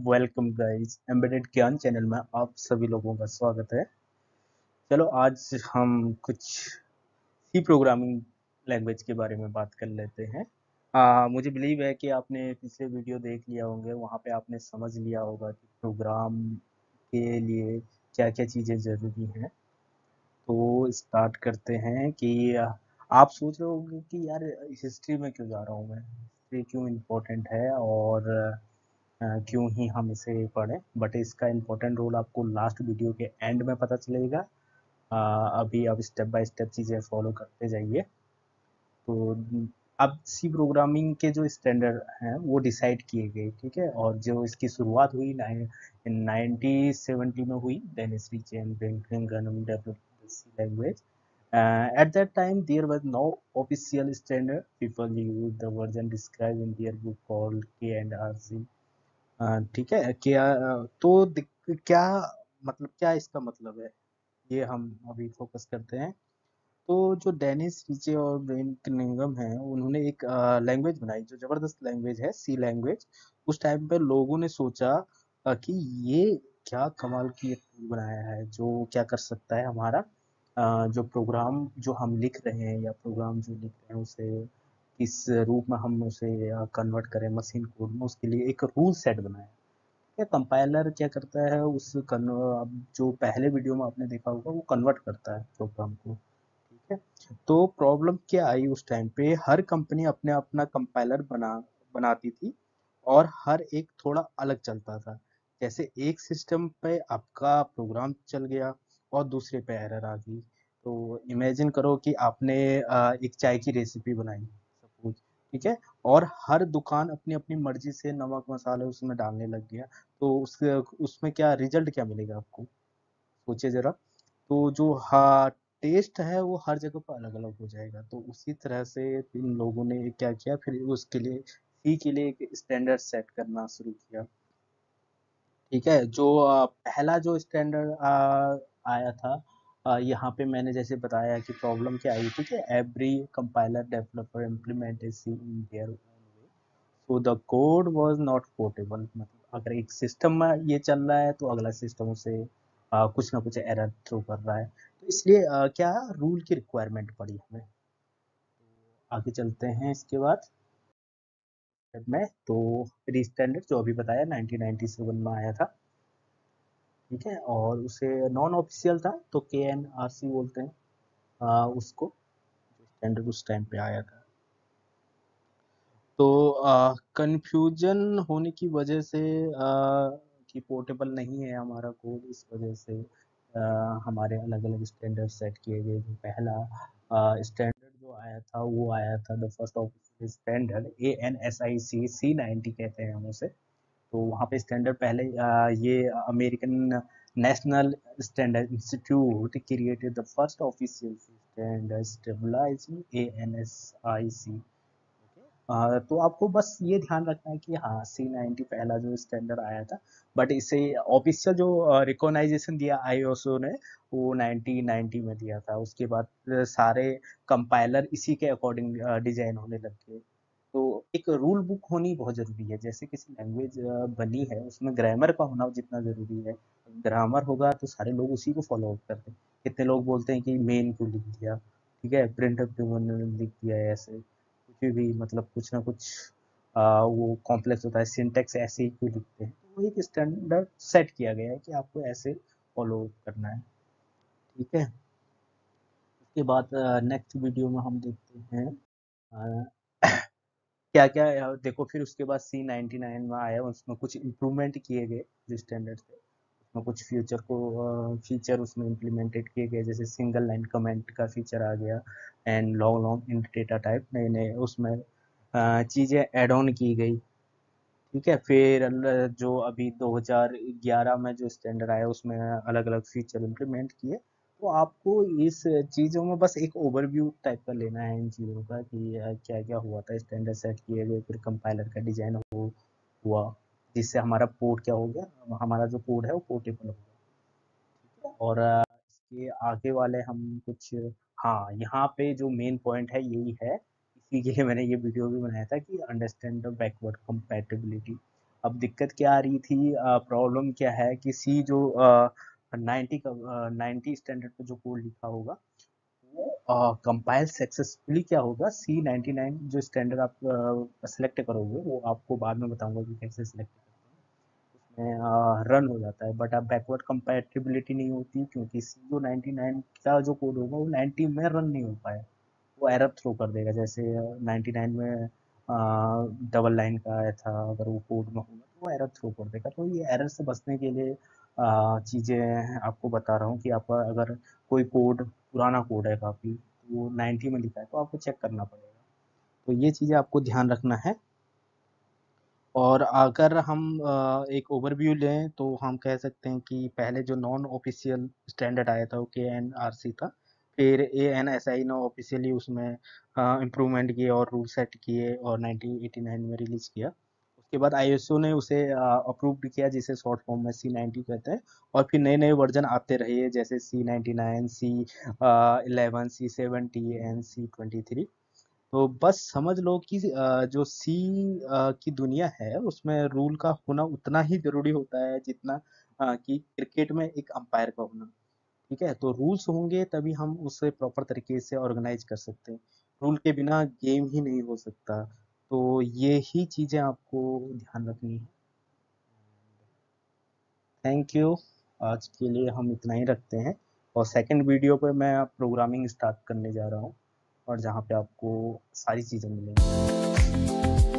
Welcome guys, embedded ज्ञान channel में आप सभी लोगों का स्वागत है। चलो आज हम कुछ सी प्रोग्रामिंग लैंग्वेज के बारे में बात कर लेते हैं। मुझे बिलीव है कि आपने पिछले वीडियो देख लिया होंगे, वहाँ पे आपने समझ लिया होगा कि प्रोग्राम के लिए क्या क्या चीज़ें ज़रूरी हैं। तो स्टार्ट करते हैं कि आप सोच रहे होंगे कि यार हिस्ट्री में क्यों जा रहा हूँ मैं, हिस्ट्री क्यों इम्पोर्टेंट है और क्यों ही हम इसे पढ़ें। बट इसका इम्पोर्टेंट रोल आपको लास्ट वीडियो के एंड में पता चलेगा। अभी आप स्टेप बाय स्टेप चीज़ें फॉलो करते जाइए। तो अब सी प्रोग्रामिंग के जो स्टैंडर्ड हैं वो डिसाइड किए गए, ठीक है। और जो इसकी शुरुआत हुई 1970 में हुई, डेनिस रिच एंड बेंगन developed C language. At that time, there was no official standard. People used the version described in their book called K&RC. ठीक है। क्या तो क्या मतलब, क्या इसका मतलब है, ये हम अभी फोकस करते हैं। तो जो डेनिस रीचे और ब्रेन निगम है, उन्होंने एक लैंग्वेज बनाई जो जबरदस्त लैंग्वेज है, सी लैंग्वेज। उस टाइम पे लोगों ने सोचा कि ये क्या कमाल की टूल बनाया है जो क्या कर सकता है हमारा जो प्रोग्राम जो हम लिख रहे हैं या प्रोग्राम जो लिख रहे हैं उसे किस रूप में हम उसे कन्वर्ट करें मशीन कोड में, उसके लिए एक रूल सेट बनाया। या कंपाइलर क्या करता है, अब जो पहले वीडियो में आपने देखा होगा वो कन्वर्ट करता है प्रोग्राम को, ठीक है। तो प्रॉब्लम क्या आई उस टाइम पे, हर कंपनी अपने अपना कंपाइलर बनाती थी और हर एक थोड़ा अलग चलता था। जैसे एक सिस्टम पे आपका प्रोग्राम चल गया और दूसरे पे एरर आ गई। तो इमेजिन करो कि आपने एक चाय की रेसिपी बनाई सपोज, ठीक है। और हर दुकान अपनी अपनी मर्जी से नमक मसाले उसमें डालने लग गया। तो उसमें क्या रिजल्ट क्या मिलेगा आपको, सोचिए जरा। तो जो हाँ टेस्ट है वो हर जगह पर अलग अलग हो जाएगा। तो उसी तरह से इन लोगों ने क्या किया, फिर उसके लिए सी के लिए एक स्टैंडर्ड सेट करना शुरू किया, ठीक है। जो पहला जो स्टैंडर्ड आया था, यहाँ पे मैंने जैसे बताया कि प्रॉब्लम क्या आई थी कि every compiler developer implement C in their own way, so the code was not portable. मतलब अगर एक सिस्टम में ये चल रहा है तो अगला सिस्टम उसे कुछ ना कुछ एरर थ्रो कर रहा है। तो इसलिए क्या रूल की रिक्वायरमेंट पड़ी हमें। आगे चलते हैं इसके बाद में। तो प्री स्टैंडर्ड जो अभी बताया 1997 में आया था, ठीक है। और उसे नॉन ऑफिशियल था तो KNRC बोलते हैं उसको, जो स्टैंडर्ड उस टाइम पे आया था। तो कंफ्यूजन होने की वजह से कि पोर्टेबल नहीं है हमारा कोड, इस वजह से हमारे अलग अलग स्टैंडर्ड सेट किए गए। जो पहला स्टैंडर्ड जो आया था वो आया था the first official standard ANSI C90 कहते हैं हम उसे। तो वहाँ पे स्टैंडर्ड पहले ये American National Standard Institute created the first official standard stabilising ANSI। तो आपको बस ये ध्यान रखना है कि हाँ C90 पहला जो स्टैंडर्ड आया था। बट इसे ऑफिशियल जो रिकॉग्नाइजेशन दिया ISO ने वो 1990 में दिया था। उसके बाद सारे कंपाइलर इसी के अकॉर्डिंग डिजाइन होने लग गए। तो एक रूल बुक होनी बहुत जरूरी है। जैसे किसी लैंग्वेज बनी है उसमें ग्रामर का होना जितना जरूरी है, ग्रामर होगा तो सारे लोग उसी को फॉलो अप करते हैं। कितने लोग बोलते हैं कि मेन क्यों लिख दिया, ठीक है, प्रिंट क्यों लिख दिया है, ऐसे कुछ भी मतलब कुछ ना कुछ वो कॉम्प्लेक्स होता है, सिंटेक्स ऐसे ही क्यों लिखते हैं। तो वो एक स्टैंडर्ड सेट किया गया है कि आपको ऐसे फॉलो करना है, ठीक है। उसके बाद नेक्स्ट वीडियो में हम देखते हैं क्या क्या देखो। फिर उसके बाद C99 में आया, उसमें कुछ इम्प्रूवमेंट किए गए जो स्टैंडर्ड थे। उसमें कुछ फीचर उसमें इम्प्लीमेंटेड किए गए, जैसे सिंगल लाइन कमेंट का फीचर आ गया and long long int data type नए नए उसमें चीज़ें ऐड ऑन की गई, ठीक है। फिर जो अभी 2011 में जो स्टैंडर्ड आया उसमें अलग अलग फीचर इम्प्लीमेंट किए। तो आपको इस चीज़ों में बस एक ओवरव्यू टाइप का लेना है इन चीज़ों का कि क्या क्या हुआ था, स्टैंडर्ड सेट किए गए, फिर कंपाइलर का डिजाइन हुआ जिससे हमारा पोर्ट क्या हो गया, हमारा जो कोड है वो पोर्टेबल हो गया, ठीक है। और इसके आगे वाले हम कुछ, हाँ यहाँ पे जो मेन पॉइंट है यही है, इसी के लिए मैंने ये वीडियो भी बनाया था कि अंडरस्टैंड द बैकवर्ड कंपैटिबिलिटी। अब दिक्कत क्या आ रही थी, प्रॉब्लम क्या है कि सी जो 90 स्टैंडर्ड पे जो कोड लिखा होगा वो कंपाइल सक्सेसफुली क्या होगा, C99 जो स्टैंडर्ड आप सेलेक्ट करोगे वो आपको बाद में बताऊंगा कि कैसे सेलेक्ट में रन हो जाता है, बट अब बैकवर्ड कंपैटिबिलिटी नहीं होती क्योंकि सी जो 99 का जो कोड होगा वो 90 में रन नहीं हो पाया, वो एरर थ्रो कर देगा। जैसे 99 में डबल लाइन का आया था, अगर वो कोड में होगा तो वो एरर थ्रो कर देगा। तो ये एरर से बचने के लिए चीज़ें आपको बता रहा हूँ कि आपका अगर कोई कोड पुराना कोड है काफ़ी, तो वो 90 में लिखा है तो आपको चेक करना पड़ेगा। तो ये चीज़ें आपको ध्यान रखना है। और अगर हम एक ओवरव्यू लें तो हम कह सकते हैं कि पहले जो नॉन ऑफिशियल स्टैंडर्ड आया था वो KNRC था। फिर ANSI ने ऑफिशियली उसमें इम्प्रूवमेंट किए और रूल सेट किए और 1989 में रिलीज किया। उसके बाद ISO ने उसे अप्रूव्ड किया, जिसे शॉर्ट फॉर्म में C90 कहते हैं। और फिर नए नए वर्जन आते रहे जैसे C99, C11, C70 and C23। तो बस समझ लो कि जो सी की दुनिया है उसमें रूल का होना उतना ही जरूरी होता है जितना कि क्रिकेट में एक अंपायर का होना। ठीक है, तो रूल्स होंगे तभी हम उसे प्रॉपर तरीके से ऑर्गेनाइज कर सकते हैं। रूल के बिना गेम ही नहीं हो सकता। तो ये ही चीजें आपको ध्यान रखनी है। Thank you. आज के लिए हम इतना ही रखते हैं। और सेकंड वीडियो पे मैं प्रोग्रामिंग स्टार्ट करने जा रहा हूँ, और जहाँ पे आपको सारी चीज़ें मिलेंगी।